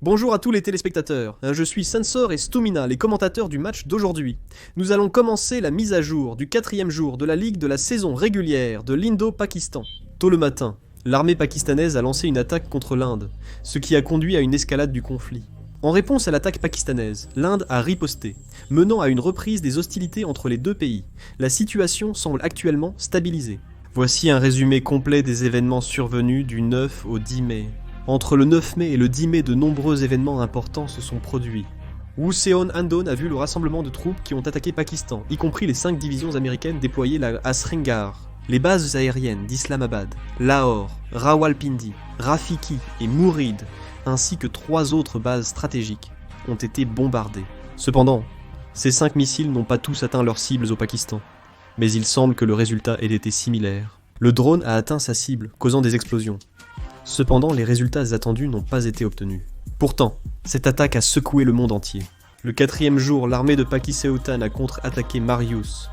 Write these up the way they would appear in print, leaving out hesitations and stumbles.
Bonjour à tous les téléspectateurs, je suis Sensor et Stumina, les commentateurs du match d'aujourd'hui. Nous allons commencer la mise à jour du 4e jour de la ligue de la saison régulière de l'Indo-Pakistan. Tôt le matin, l'armée pakistanaise a lancé une attaque contre l'Inde, ce qui a conduit à une escalade du conflit. En réponse à l'attaque pakistanaise, l'Inde a riposté, menant à une reprise des hostilités entre les deux pays. La situation semble actuellement stabilisée. Voici un résumé complet des événements survenus du 9 au 10 mai. Entre le 9 mai et le 10 mai, de nombreux événements importants se sont produits. Wooseon Andon a vu le rassemblement de troupes qui ont attaqué Pakistan, y compris les 5 divisions américaines déployées à Srinagar. Les bases aériennes d'Islamabad, Lahore, Rawalpindi, Rafiki et Murid, ainsi que 3 autres bases stratégiques, ont été bombardées. Cependant, ces 5 missiles n'ont pas tous atteint leurs cibles au Pakistan, mais il semble que le résultat ait été similaire. Le drone a atteint sa cible, causant des explosions. Cependant, les résultats attendus n'ont pas été obtenus. Pourtant, cette attaque a secoué le monde entier. Le 4e jour, l'armée de Pakistan a contre-attaqué Marius,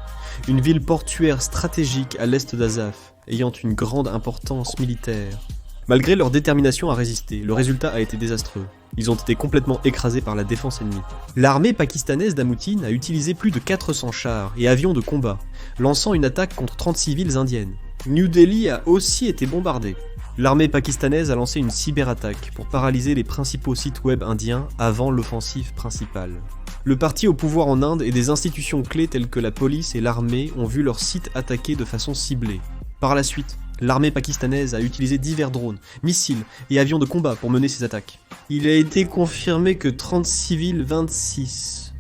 une ville portuaire stratégique à l'est d'Azaf, ayant une grande importance militaire. Malgré leur détermination à résister, le résultat a été désastreux. Ils ont été complètement écrasés par la défense ennemie. L'armée pakistanaise d'Amoutin a utilisé plus de 400 chars et avions de combat, lançant une attaque contre 36 villes indiennes. New Delhi a aussi été bombardée. L'armée pakistanaise a lancé une cyberattaque pour paralyser les principaux sites web indiens avant l'offensive principale. Le parti au pouvoir en Inde et des institutions clés telles que la police et l'armée ont vu leurs sites attaqués de façon ciblée. Par la suite, l'armée pakistanaise a utilisé divers drones, missiles et avions de combat pour mener ces attaques. Il a été confirmé que 36 villes 26.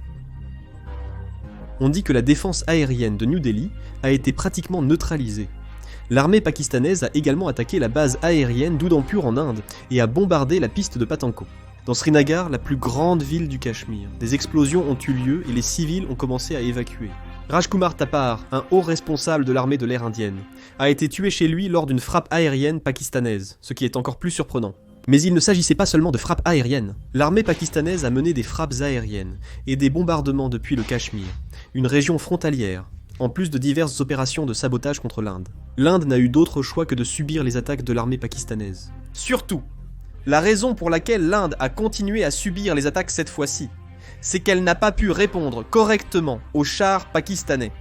On dit que la défense aérienne de New Delhi a été pratiquement neutralisée. L'armée pakistanaise a également attaqué la base aérienne d'Udampur en Inde et a bombardé la piste de Patanko. Dans Srinagar, la plus grande ville du Cachemire, des explosions ont eu lieu et les civils ont commencé à évacuer. Rajkumar Thapar, un haut responsable de l'armée de l'air indienne, a été tué chez lui lors d'une frappe aérienne pakistanaise, ce qui est encore plus surprenant. Mais il ne s'agissait pas seulement de frappes aériennes. L'armée pakistanaise a mené des frappes aériennes et des bombardements depuis le Cachemire, une région frontalière, en plus de diverses opérations de sabotage contre l'Inde. L'Inde n'a eu d'autre choix que de subir les attaques de l'armée pakistanaise. Surtout, la raison pour laquelle l'Inde a continué à subir les attaques cette fois-ci, c'est qu'elle n'a pas pu répondre correctement aux chars pakistanais.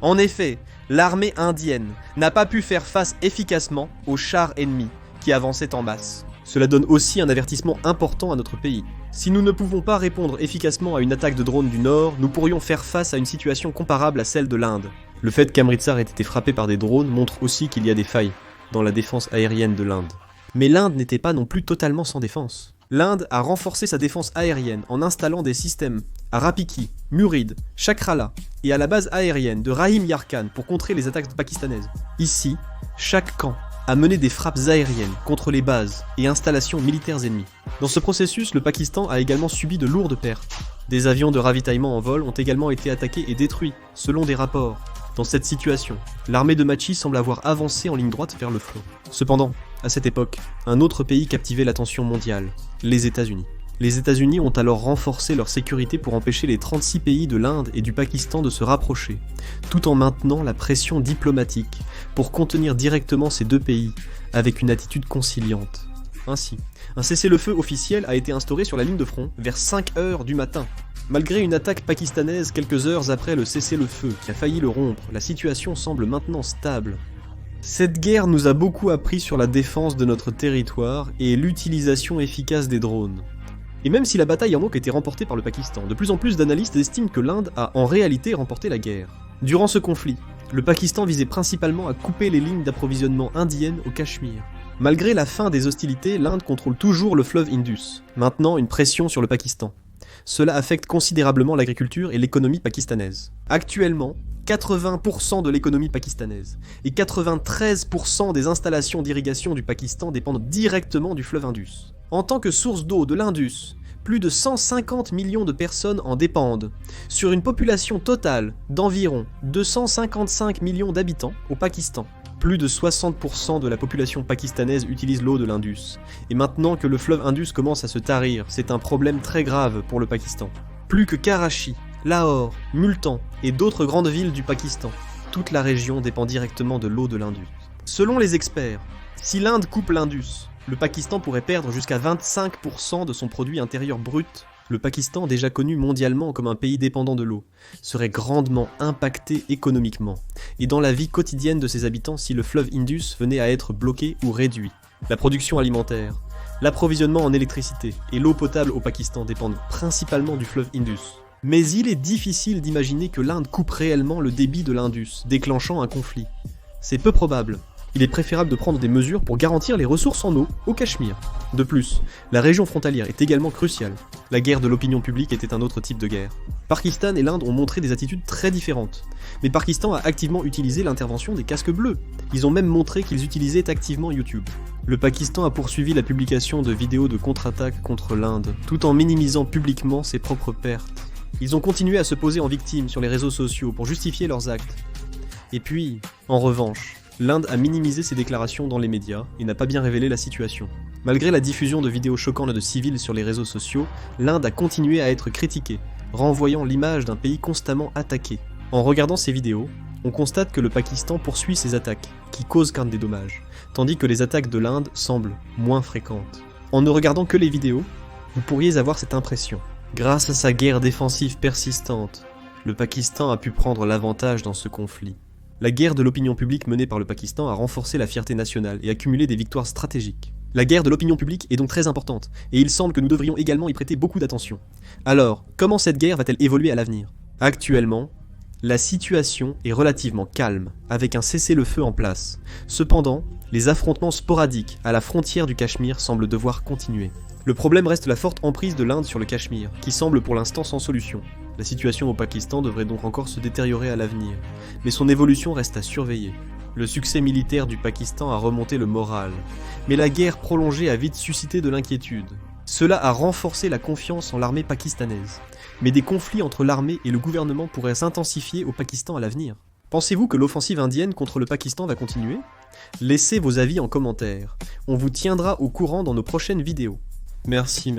En effet, l'armée indienne n'a pas pu faire face efficacement aux chars ennemis qui avançaient en masse. Cela donne aussi un avertissement important à notre pays. Si nous ne pouvons pas répondre efficacement à une attaque de drone du Nord, nous pourrions faire face à une situation comparable à celle de l'Inde. Le fait qu'Amritsar ait été frappé par des drones montre aussi qu'il y a des failles dans la défense aérienne de l'Inde. Mais l'Inde n'était pas non plus totalement sans défense. L'Inde a renforcé sa défense aérienne en installant des systèmes à Rapiki, Murid, Chakrala et à la base aérienne de Rahim Yar Khan pour contrer les attaques pakistanaises. Ici, chaque camp a mené des frappes aériennes contre les bases et installations militaires ennemies. Dans ce processus, le Pakistan a également subi de lourdes pertes. Des avions de ravitaillement en vol ont également été attaqués et détruits, selon des rapports. Dans cette situation, l'armée de Machi semble avoir avancé en ligne droite vers le front. Cependant, à cette époque, un autre pays captivait l'attention mondiale, les États-Unis. Les États-Unis ont alors renforcé leur sécurité pour empêcher les 36 pays de l'Inde et du Pakistan de se rapprocher, tout en maintenant la pression diplomatique pour contenir directement ces deux pays avec une attitude conciliante. Ainsi, un cessez-le-feu officiel a été instauré sur la ligne de front vers 5 heures du matin. Malgré une attaque pakistanaise quelques heures après le cessez-le-feu qui a failli le rompre, la situation semble maintenant stable. Cette guerre nous a beaucoup appris sur la défense de notre territoire et l'utilisation efficace des drones. Et même si la bataille en été remportée par le Pakistan, de plus en plus d'analystes estiment que l'Inde a en réalité remporté la guerre. Durant ce conflit, le Pakistan visait principalement à couper les lignes d'approvisionnement indiennes au Cachemire. Malgré la fin des hostilités, l'Inde contrôle toujours le fleuve Indus, maintenant une pression sur le Pakistan. Cela affecte considérablement l'agriculture et l'économie pakistanaise. Actuellement, 80% de l'économie pakistanaise et 93% des installations d'irrigation du Pakistan dépendent directement du fleuve Indus. En tant que source d'eau de l'Indus, plus de 150 millions de personnes en dépendent, sur une population totale d'environ 255 millions d'habitants au Pakistan. Plus de 60% de la population pakistanaise utilise l'eau de l'Indus, et maintenant que le fleuve Indus commence à se tarir, c'est un problème très grave pour le Pakistan. Plus que Karachi, Lahore, Multan et d'autres grandes villes du Pakistan, toute la région dépend directement de l'eau de l'Indus. Selon les experts, si l'Inde coupe l'Indus, Le Pakistan pourrait perdre jusqu'à 25% de son produit intérieur brut. Le Pakistan, déjà connu mondialement comme un pays dépendant de l'eau, serait grandement impacté économiquement et dans la vie quotidienne de ses habitants si le fleuve Indus venait à être bloqué ou réduit. La production alimentaire, l'approvisionnement en électricité et l'eau potable au Pakistan dépendent principalement du fleuve Indus. Mais il est difficile d'imaginer que l'Inde coupe réellement le débit de l'Indus, déclenchant un conflit. C'est peu probable. Il est préférable de prendre des mesures pour garantir les ressources en eau au Cachemire. De plus, la région frontalière est également cruciale. La guerre de l'opinion publique était un autre type de guerre. Pakistan et l'Inde ont montré des attitudes très différentes. Mais Pakistan a activement utilisé l'intervention des casques bleus. Ils ont même montré qu'ils utilisaient activement YouTube. Le Pakistan a poursuivi la publication de vidéos de contre-attaque contre l'Inde, tout en minimisant publiquement ses propres pertes. Ils ont continué à se poser en victime sur les réseaux sociaux pour justifier leurs actes. Et puis, en revanche, l'Inde a minimisé ses déclarations dans les médias et n'a pas bien révélé la situation. Malgré la diffusion de vidéos choquantes de civils sur les réseaux sociaux, l'Inde a continué à être critiquée, renvoyant l'image d'un pays constamment attaqué. En regardant ces vidéos, on constate que le Pakistan poursuit ses attaques, qui causent quand même des dommages, tandis que les attaques de l'Inde semblent moins fréquentes. En ne regardant que les vidéos, vous pourriez avoir cette impression. Grâce à sa guerre défensive persistante, le Pakistan a pu prendre l'avantage dans ce conflit. La guerre de l'opinion publique menée par le Pakistan a renforcé la fierté nationale et accumulé des victoires stratégiques. La guerre de l'opinion publique est donc très importante, et il semble que nous devrions également y prêter beaucoup d'attention. Alors, comment cette guerre va-t-elle évoluer à l'avenir ? Actuellement, la situation est relativement calme, avec un cessez-le-feu en place. Cependant, les affrontements sporadiques à la frontière du Cachemire semblent devoir continuer. Le problème reste la forte emprise de l'Inde sur le Cachemire, qui semble pour l'instant sans solution. La situation au Pakistan devrait donc encore se détériorer à l'avenir, mais son évolution reste à surveiller. Le succès militaire du Pakistan a remonté le moral, mais la guerre prolongée a vite suscité de l'inquiétude. Cela a renforcé la confiance en l'armée pakistanaise, mais des conflits entre l'armée et le gouvernement pourraient s'intensifier au Pakistan à l'avenir. Pensez-vous que l'offensive indienne contre le Pakistan va continuer ? Laissez vos avis en commentaire, on vous tiendra au courant dans nos prochaines vidéos. Merci.